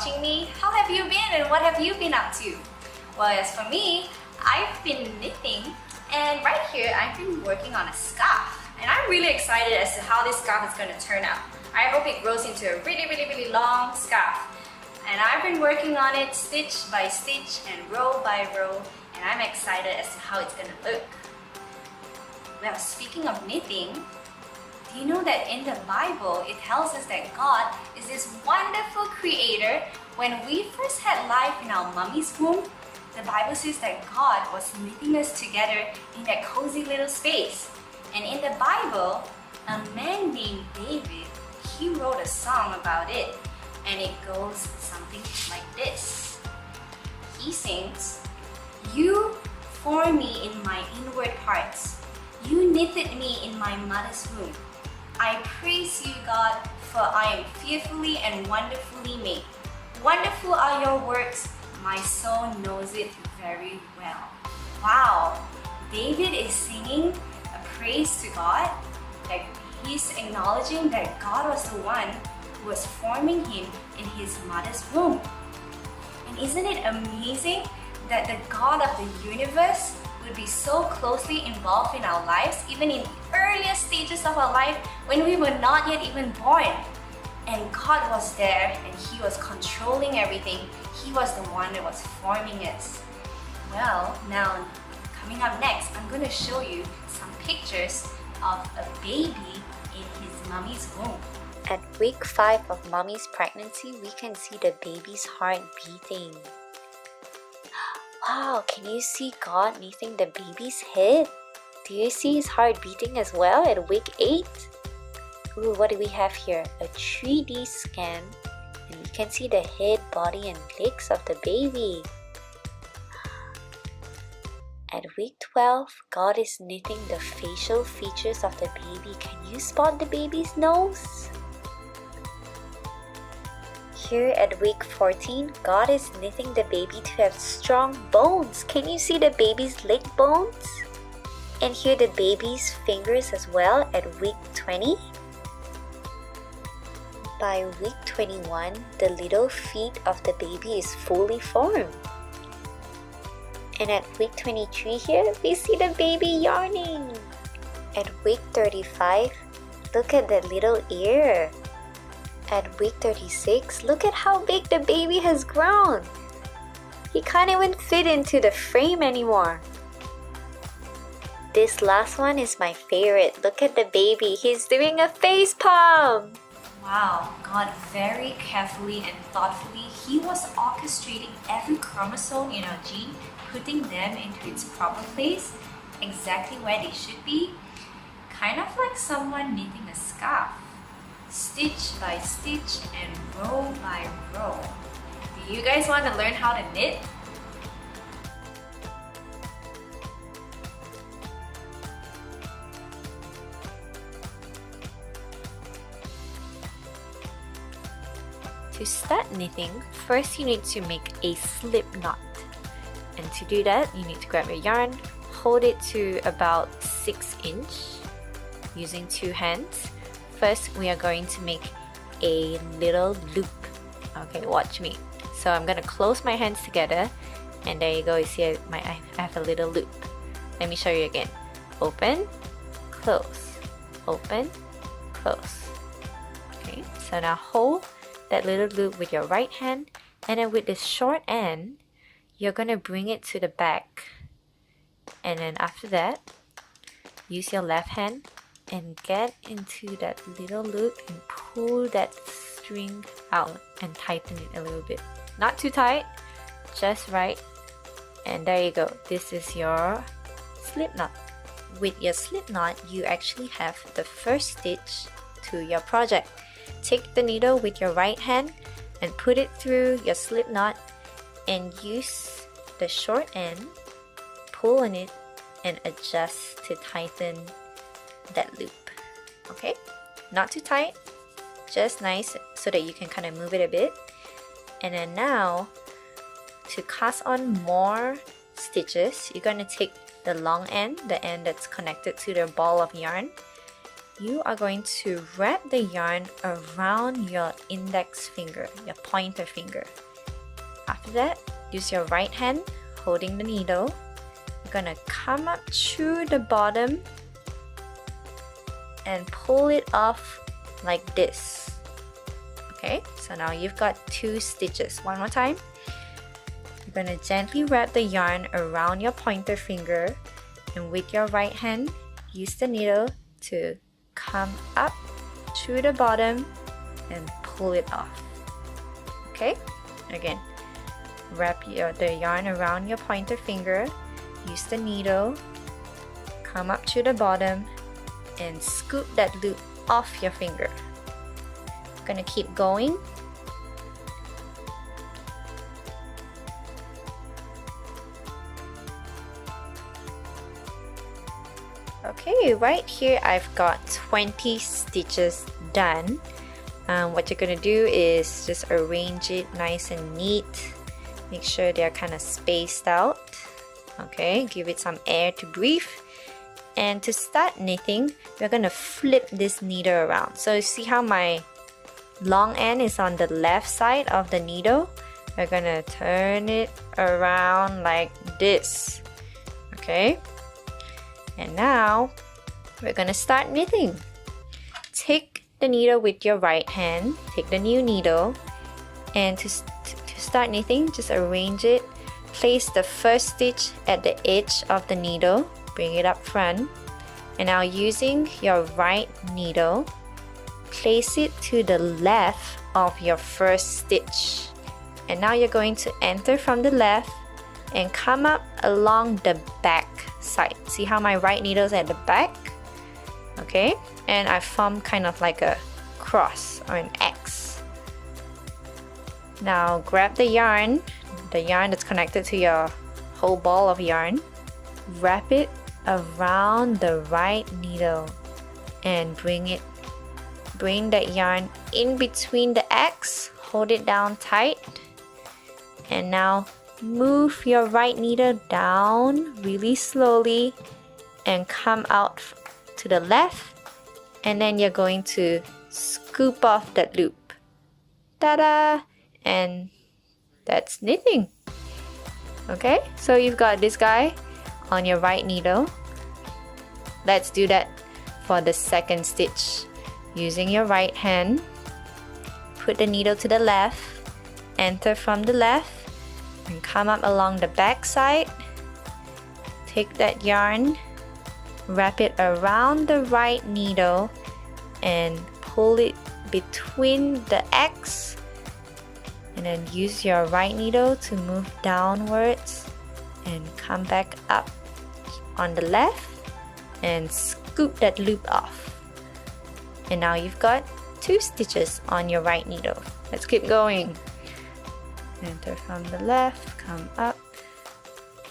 watching me. How have you been and what have you been up to? Well, as for me, I've been knitting, and right here I've been working on a scarf. And I'm really excited as to how this scarf is going to turn out. I hope it grows into a really long scarf. And I've been working on it stitch by stitch and row by row, and I'm excited as to how it's going to look. Well, speaking of knitting, do you know that in the Bible, it tells us that God is this wonderful creator? When we first had life in our mommy's womb, the Bible says that God was knitting us together in that cozy little space. And in the Bible, a man named David, he wrote a song about it. And it goes something like this. He sings, "You formed me in my inward parts. You knitted me in my mother's womb. I praise you, God, for I am fearfully and wonderfully made. Wonderful are your works. My soul knows it very well." Wow! David is singing a praise to God. That he's acknowledging that God was the one who was forming him in his mother's womb. And isn't it amazing that the God of the universe would be so closely involved in our lives, even in earliest stages of our life when we were not yet even born? And God was there and He was controlling everything. He was the one that was forming us. Well, now coming up next, I'm going to show you some pictures of a baby in his mommy's womb. At week 5 of mommy's pregnancy, we can see the baby's heart beating. Wow, can you see God knitting the baby's head? Do you see his heart beating as well at week 8? Ooh, what do we have here? A 3D scan, and we can see the head, body, and legs of the baby. At week 12, God is knitting the facial features of the baby. Can you spot the baby's nose? Here at week 14, God is knitting the baby to have strong bones. Can you see the baby's leg bones? And here the baby's fingers as well at week 20. By week 21, the little feet of the baby is fully formed. And at week 23 here, we see the baby yarning. At week 35, look at that little ear. At week 36, look at how big the baby has grown. He can't even fit into the frame anymore. This last one is my favorite. Look at the baby. He's doing a face palm. Wow, God very carefully and thoughtfully, He was orchestrating every chromosome in our gene, putting them into its proper place, exactly where they should be. Kind of like someone knitting a scarf. Stitch by stitch and row by row. Do you guys want to learn how to knit? To start knitting, first you need to make a slip knot. And to do that, you need to grab your yarn, hold it to about 6 inch using 2 hands. First, we are going to make a little loop. Okay, watch me. So I'm going to close my hands together, and there you go. You see I have a little loop. Let me show you again. Open, close, open, close. Okay, so now hold that little loop with your right hand, and then with the short end, you're going to bring it to the back. And then after that, use your left hand and get into that little loop and pull that string out and tighten it a little bit. Not too tight, just right. And there you go. This is your slip knot. With your slip knot, you actually have the first stitch to your project. Take the needle with your right hand and put it through your slip knot and use the short end, pull on it, and adjust to tighten that loop. Okay, not too tight, just nice so that you can kind of move it a bit. And then now to cast on more stitches, you're going to take the long end, the end that's connected to the ball of yarn, you are going to wrap the yarn around your index finger, your pointer finger. After that, use your right hand holding the needle. You're gonna come up to the bottom and pull it off like this. Okay, so now you've got 2 stitches. One more time. You're gonna gently wrap the yarn around your pointer finger, and with your right hand, use the needle to come up to the bottom and pull it off. Okay, again, wrap the yarn around your pointer finger, use the needle, come up to the bottom, and scoop that loop off your finger. Gonna keep going. Okay, right here I've got 20 stitches done. What you're gonna do is just arrange it nice and neat. Make sure they're kind of spaced out. Okay, give it some air to breathe. And to start knitting, we're gonna flip this needle around. So you see how my long end is on the left side of the needle? We're gonna turn it around like this. Okay, and now we're gonna start knitting. Take the needle with your right hand, take the new needle, and to start knitting, just arrange it. Place the first stitch at the edge of the needle, bring it up front, and now using your right needle, place it to the left of your first stitch. And now you're going to enter from the left and come up along the back side. See how my right needle is at the back? Okay, and I formed kind of like a cross or an X. Now grab the yarn that's connected to your whole ball of yarn, wrap it around the right needle, and bring that yarn in between the X, hold it down tight, and now move your right needle down really slowly and come out to the left, and then you're going to scoop off that loop. Ta-da! And that's knitting. Okay, so you've got this guy on your right needle. Let's do that for the second stitch. Using your right hand, put the needle to the left, enter from the left, and come up along the back side. Take that yarn, wrap it around the right needle, and pull it between the X, and then use your right needle to move downwards and come back up on the left and scoop that loop off. And now you've got 2 stitches on your right needle. Let's keep going. Enter from the left, come up,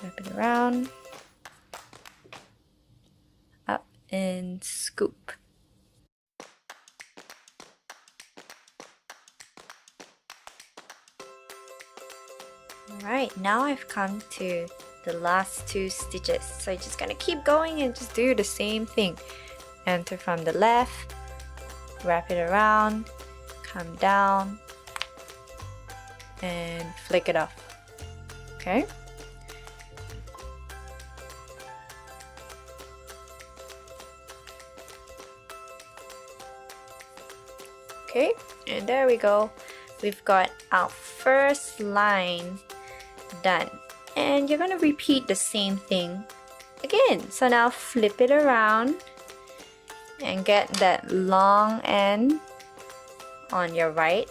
wrap it around, up, and scoop. Alright, now I've come to the last 2 stitches. So you're just gonna keep going and just do the same thing. Enter from the left, wrap it around, come down, and flick it off. Okay? Okay, and there we go. We've got our first line done. And you're gonna repeat the same thing again. So now flip it around and get that long end on your right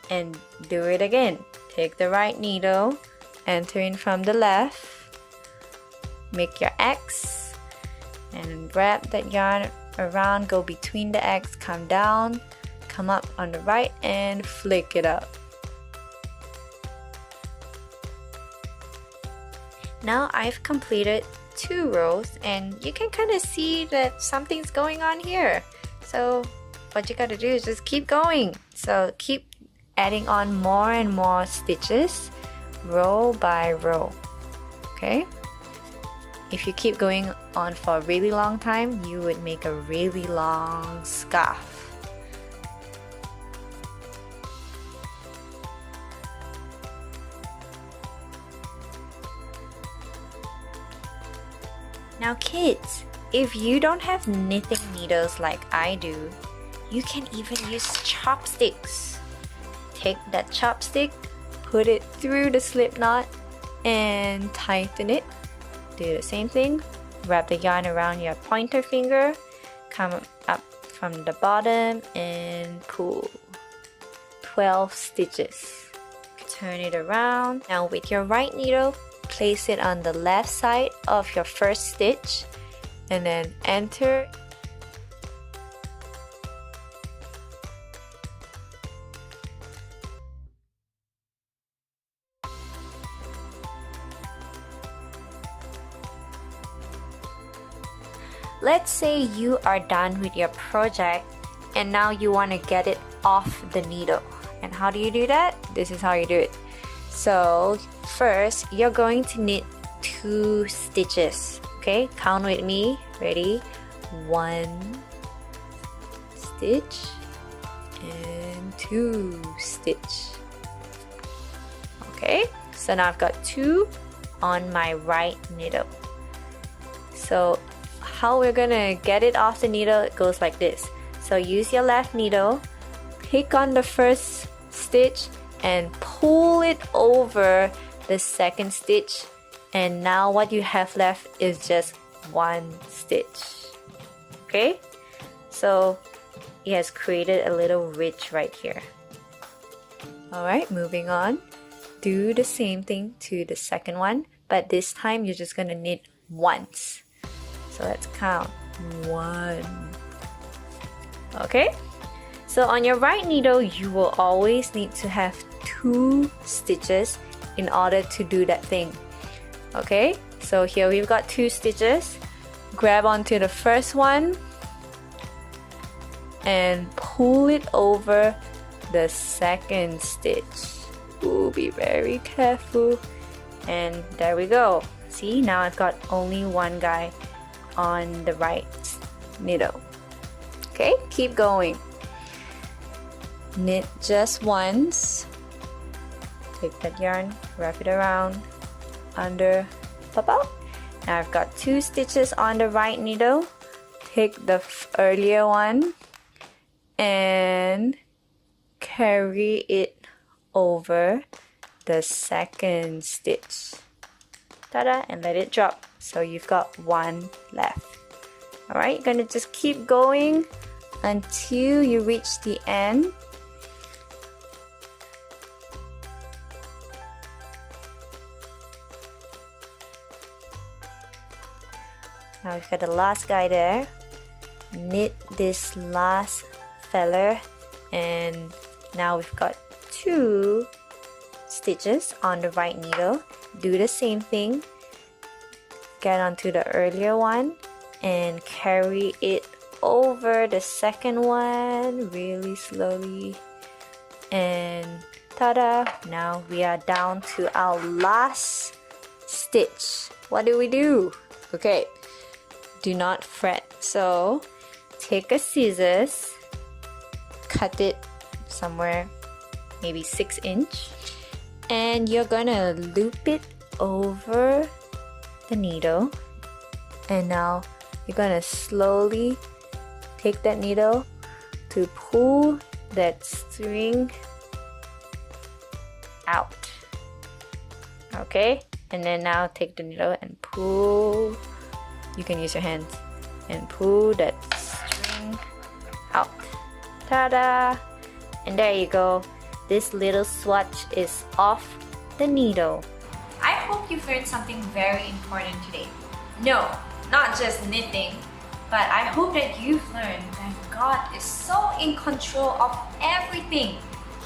and do it again. Take the right needle, enter in from the left, make your X, and wrap that yarn around, go between the X, come down, come up on the right, and flick it up. Now I've completed 2 rows, and you can kind of see that something's going on here. So what you gotta do is just keep going. So keep adding on more and more stitches, row by row. Okay? If you keep going on for a really long time, you would make a really long scarf. Now kids, if you don't have knitting needles like I do, you can even use chopsticks. Take that chopstick, put it through the slip knot and tighten it. Do the same thing. Wrap the yarn around your pointer finger, come up from the bottom and pull. 12 stitches. Turn it around. Now with your right needle, place it on the left side of your first stitch and then enter. Let's say you are done with your project and now you want to get it off the needle. And how do you do that? This is how you do it. So first, you're going to knit 2 stitches. Okay, count with me. Ready? 1 stitch and 2 stitch. Okay, so now I've got 2 on my right needle. So how we're gonna get it off the needle, it goes like this. So use your left needle, pick on the first stitch and pull it over the second stitch, and now what you have left is just 1 stitch. Okay, so it has created a little ridge right here. Alright, moving on. Do the same thing to the second one, but this time you're just gonna knit once. So let's count. 1. Okay? So on your right needle, you will always need to have 2 stitches in order to do that thing. Okay? So here we've got 2 stitches. Grab onto the first one and pull it over the second stitch. Ooh, be very careful. And there we go. See, now I've got only one guy on the right needle. Okay, keep going. Knit just once. Take that yarn, wrap it around, under, pop out. Now I've got 2 stitches on the right needle. Take the earlier one and carry it over the second stitch. Ta-da, and let it drop. So you've got 1 left. Alright, you're gonna just keep going until you reach the end. Now we've got the last guy there. Knit this last feather, and now we've got 2 stitches on the right needle. Do the same thing. Get onto the earlier one and carry it over the second one really slowly, and ta-da, now we are down to our last stitch. What do we do? Okay, do not fret. So take a scissors, cut it somewhere maybe 6 inch, and you're gonna loop it over the needle, and now you're gonna slowly take that needle to pull that string out. Okay, and then now take the needle and pull. You can use your hands and pull that string out. Ta-da! And there you go. This little swatch is off the needle. I hope you've learned something very important today. No, not just knitting, but I hope that you've learned that God is so in control of everything.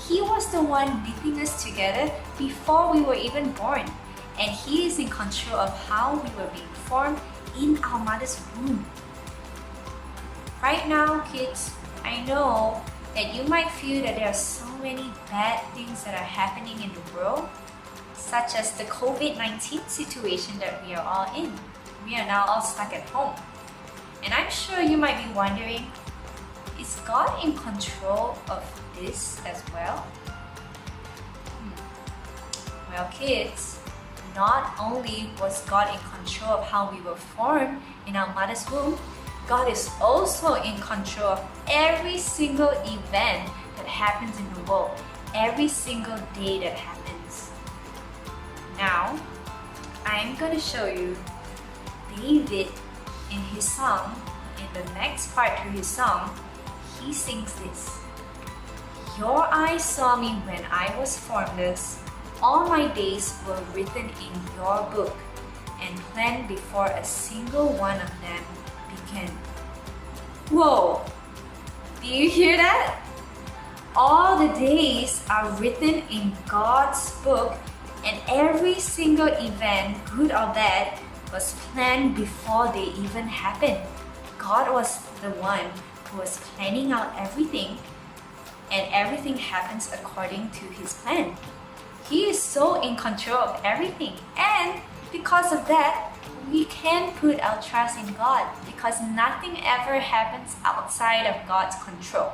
He was the one knitting us together before we were even born, and He is in control of how we were being formed in our mother's womb. Right now, kids, I know that you might feel that there are so many bad things that are happening in the world, such as the COVID-19 situation that we are all in. we are now all stuck at home. And I'm sure you might be wondering, is God in control of this as well? Well, kids, not only was God in control of how we were formed in our mother's womb, God is also in control of every single event that happens in the world, every single day that happens. Now, I'm going to show you David in his song. In the next part to his song, he sings this. Your eyes saw me when I was formless. All my days were written in your book and planned before a single one of them began. Whoa! Do you hear that? All the days are written in God's book, and every single event, good or bad, was planned before they even happened. God was the one who was planning out everything, and everything happens according to His plan. He is so in control of everything, and because of that, we can put our trust in God because nothing ever happens outside of God's control.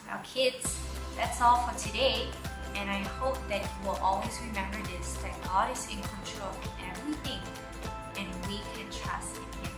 Now kids, that's all for today, and I hope that you will always remember this, that God is in control of everything and we can trust in Him.